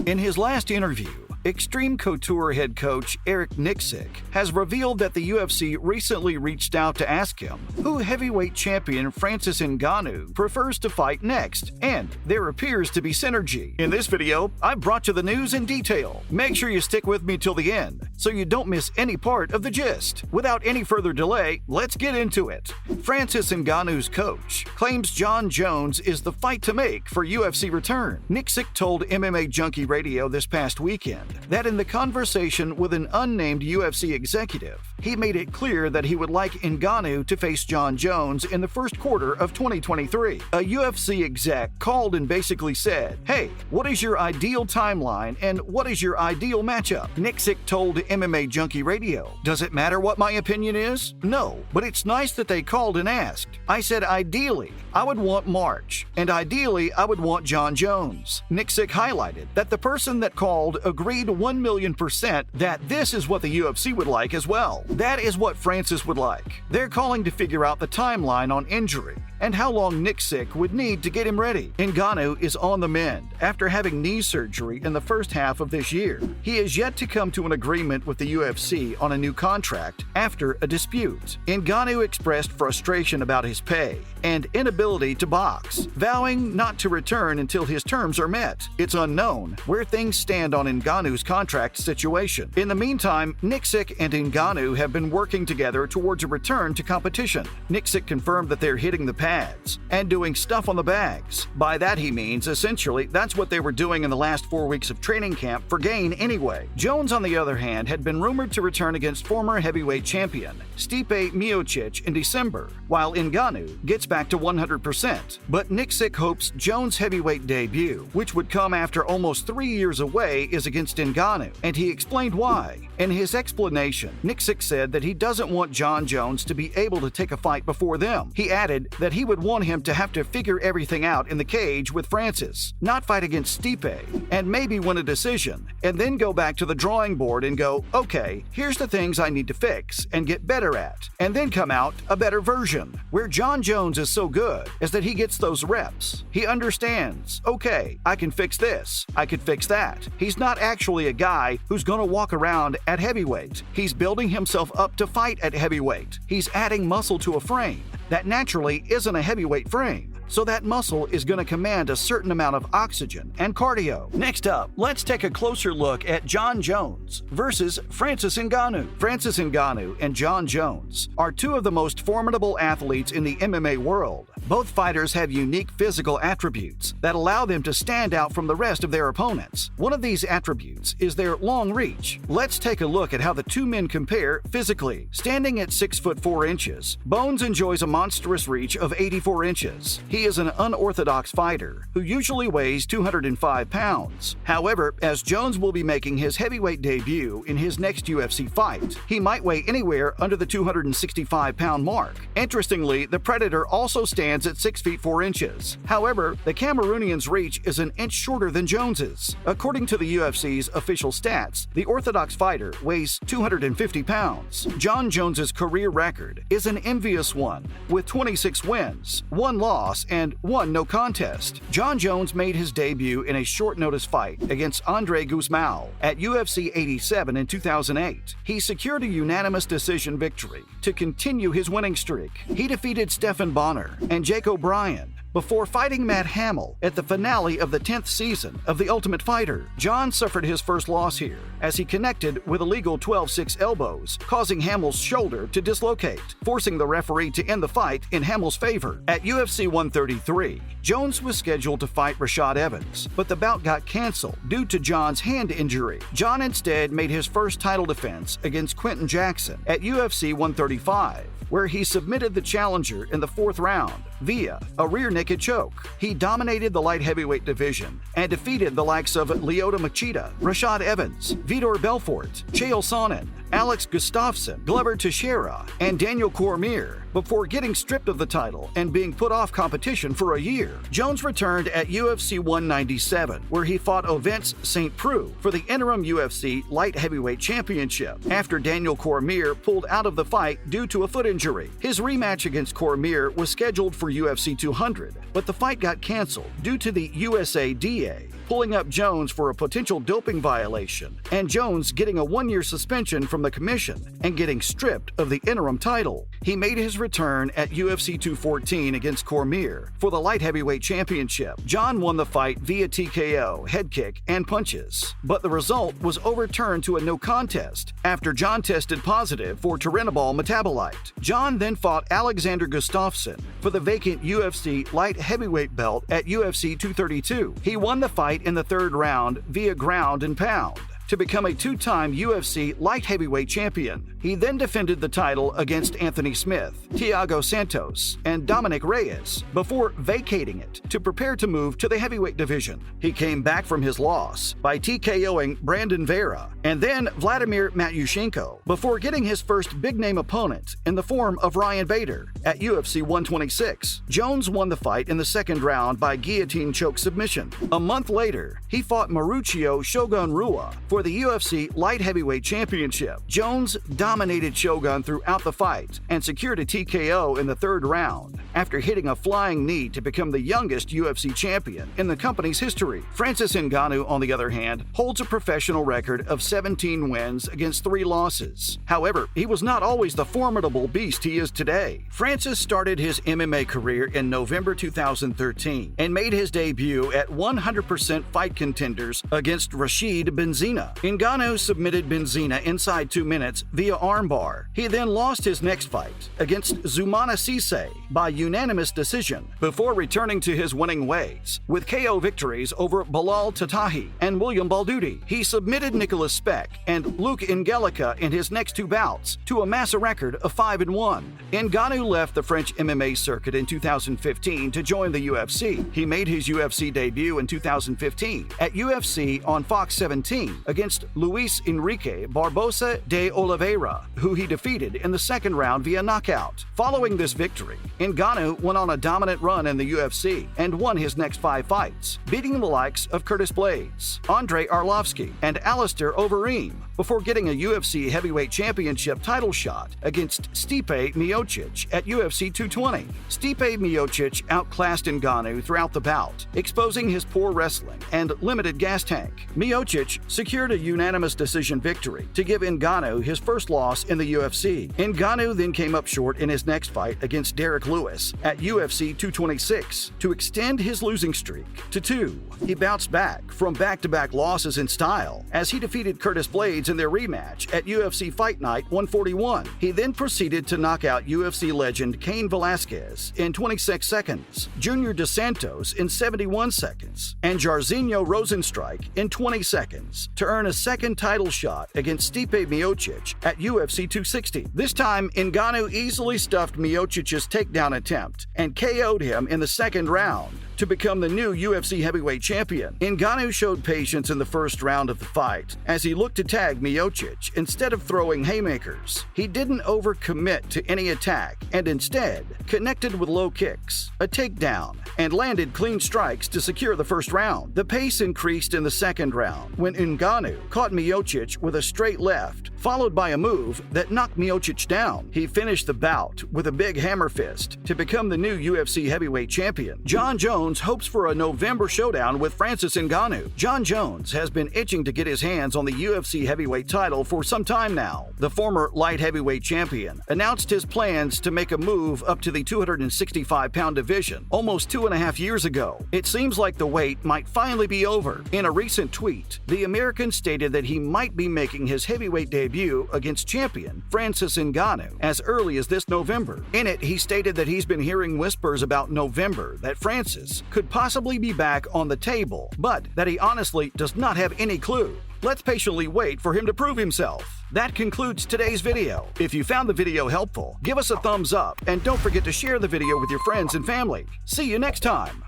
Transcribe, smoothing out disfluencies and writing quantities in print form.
In his last interview, Xtreme Couture head coach Eric Nicksick has revealed that the UFC recently reached out to ask him who heavyweight champion Francis Ngannou prefers to fight next, and there appears to be synergy. In this video, I've brought you the news in detail. Make sure you stick with me till the end so you don't miss any part of the gist. Without any further delay, let's get into it. Francis Ngannou's coach claims Jon Jones is the fight to make for UFC return. Nicksick told MMA Junkie Radio this past weekend that in the conversation with an unnamed UFC executive, he made it clear that he would like Ngannou to face Jon Jones in the first quarter of 2023. A UFC exec called and basically said, "Hey, what is your ideal timeline and what is your ideal matchup?" Nicksick told MMA Junkie Radio, "Does it matter what my opinion is? No, but it's nice that they called and asked. I said ideally, I would want March, and ideally I would want Jon Jones." Nicksick highlighted that the person that called agreed 1,000,000% that this is what the UFC would like as well. That is what Francis would like. They're calling to figure out the timeline on injury and how long Nicksick would need to get him ready. Ngannou is on the mend after having knee surgery in the first half of this year. He is yet to come to an agreement with the UFC on a new contract after a dispute. Ngannou expressed frustration about his pay and inability to box, vowing not to return until his terms are met. It's unknown where things stand on Ngannou's contract situation. In the meantime, Nicksick and Ngannou have been working together towards a return to competition. Nicksick confirmed that they're hitting the pads and doing stuff on the bags. By that he means, essentially, that's what they were doing in the last 4 weeks of training camp for gain anyway. Jones, on the other hand, had been rumored to return against former heavyweight champion Stipe Miocic in December, while Ngannou gets back to 100%. But Nicksick hopes Jones' heavyweight debut, which would come after almost 3 years away, is against Ngannou, and he explained why. In his explanation, Nicksick said that he doesn't want Jon Jones to be able to take a fight before them. He added that he would want him to have to figure everything out in the cage with Francis, not fight against Stipe, and maybe win a decision, and then go back to the drawing board and go, okay, here's the things I need to fix and get better at, and then come out a better version. Where Jon Jones is so good is that he gets those reps. He understands, okay, I can fix this, I could fix that. He's not actually a guy who's going to walk around at heavyweight. He's building himself up to fight at heavyweight. He's adding muscle to a frame that naturally isn't a heavyweight frame. So that muscle is going to command a certain amount of oxygen and cardio. Next up, let's take a closer look at Jon Jones versus Francis Ngannou. Francis Ngannou and Jon Jones are two of the most formidable athletes in the MMA world. Both fighters have unique physical attributes that allow them to stand out from the rest of their opponents. One of these attributes is their long reach. Let's take a look at how the two men compare physically. Standing at 6'4" Bones enjoys a monstrous reach of 84 inches. He is an unorthodox fighter who usually weighs 205 pounds. However, as Jones will be making his heavyweight debut in his next UFC fight, he might weigh anywhere under the 265-pound mark. Interestingly, the Predator also stands at 6 feet 4 inches. However, the Cameroonian's reach is an inch shorter than Jones's. According to the UFC's official stats, the orthodox fighter weighs 250 pounds. Jon Jones's career record is an envious one, with 26 wins, 1 loss, and 1 no contest. Jon Jones made his debut in a short-notice fight against Andre Guzmão at UFC 87 in 2008. He secured a unanimous decision victory to continue his winning streak. He defeated Stephen Bonner and Jake O'Brien before fighting Matt Hamill at the finale of the 10th season of The Ultimate Fighter. Jon suffered his first loss here as he connected with illegal 12-6 elbows, causing Hamill's shoulder to dislocate, forcing the referee to end the fight in Hamill's favor. At UFC 133, Jones was scheduled to fight Rashad Evans, but the bout got canceled due to Jon's hand injury. Jon instead made his first title defense against Quentin Jackson at UFC 135, where he submitted the challenger in the 4th round via a rear naked choke. He dominated the light heavyweight division and defeated the likes of Lyoto Machida, Rashad Evans, Vitor Belfort, Chael Sonnen, Alex Gustafsson, Glover Teixeira, and Daniel Cormier before getting stripped of the title and being put off competition for a year. Jones returned at UFC 197, where he fought Ovens St. Preux for the interim UFC light heavyweight championship after Daniel Cormier pulled out of the fight due to a foot injury. His rematch against Cormier was scheduled for UFC 200, but the fight got canceled due to the USADA pulling up Jones for a potential doping violation, and Jones getting a 1-year suspension from the commission and getting stripped of the interim title. He made his return at UFC 214 against Cormier for the light heavyweight championship. Jon won the fight via TKO, head kick, and punches, but the result was overturned to a no contest after Jon tested positive for turinabol metabolite. Jon then fought Alexander Gustafsson for the vacant UFC light heavyweight belt at UFC 232. He won the fight in the 3rd round via ground and pound to become a 2-time UFC light heavyweight champion. He then defended the title against Anthony Smith, Thiago Santos, and Dominic Reyes before vacating it to prepare to move to the heavyweight division. He came back from his loss by TKOing Brandon Vera and then Vladimir Matyushenko before getting his first big-name opponent in the form of Ryan Bader at UFC 126. Jones won the fight in the 2nd round by guillotine choke submission. A month later, he fought Mauricio Shogun Rua for the UFC light heavyweight championship. Jones dominated Shogun throughout the fight and secured a TKO in the 3rd round after hitting a flying knee to become the youngest UFC champion in the company's history. Francis Ngannou, on the other hand, holds a professional record of 17 wins against 3 losses. However, he was not always the formidable beast he is today. Francis started his MMA career in November 2013 and made his debut at 100% Fight Contenders against Rashid Benzina. Ngannou submitted Benzina inside 2 minutes via armbar. He then lost his next fight against Zumana Cisse by unanimous decision before returning to his winning ways with KO victories over Bilal Tatahi and William Balduti. He submitted Nicholas Speck and Luke Ingelica in his next 2 bouts to amass a record of 5-1. Ngannou left the French MMA circuit in 2015 to join the UFC. He made his UFC debut in 2015 at UFC on Fox 17 against Luis Enrique Barbosa de Oliveira, who he defeated in the 2nd round via knockout. Following this victory, Ngannou went on a dominant run in the UFC and won his next 5 fights, beating the likes of Curtis Blades, Andrei Arlovsky, and Alistair Overeem before getting a UFC heavyweight championship title shot against Stipe Miocic at UFC 220. Stipe Miocic outclassed Ngannou throughout the bout, exposing his poor wrestling and limited gas tank. Miocic secured a unanimous decision victory to give Ngannou his first loss in the UFC. Ngannou then came up short in his next fight against Derek Lewis at UFC 226 to extend his losing streak to 2. He bounced back from back-to-back losses in style as he defeated Curtis Blades in their rematch at UFC Fight Night 141. He then proceeded to knock out UFC legend Cain Velasquez in 26 seconds, Junior Dos Santos in 71 seconds, and Jairzinho Rozenstruik in 20 seconds to earn a 2nd title shot against Stipe Miocic at UFC 260. This time, Ngannou easily stuffed Miocic's takedown attempt and KO'd him in the 2nd round to become the new UFC heavyweight champion. Ngannou showed patience in the 1st round of the fight as he looked to tag Miocic instead of throwing haymakers. He didn't overcommit to any attack and instead connected with low kicks, a takedown, and landed clean strikes to secure the 1st round. The pace increased in the 2nd round when Ngannou caught Miocic with a straight left, followed by a move that knocked Miocic down. He finished the bout with a big hammer fist to become the new UFC heavyweight champion. Jon Jones hopes for a November showdown with Francis Ngannou. Jon Jones has been itching to get his hands on the UFC heavyweight title for some time now. The former light heavyweight champion announced his plans to make a move up to the 265-pound division almost 2.5 years ago. It seems like the wait might finally be over. In a recent tweet, the American stated that he might be making his heavyweight debut against champion Francis Ngannou as early as this November. In it, he stated that he's been hearing whispers about November that Francis could possibly be back on the table, but that he honestly does not have any clue. Let's patiently wait for him to prove himself. That concludes today's video. If you found the video helpful, give us a thumbs up and don't forget to share the video with your friends and family. See you next time.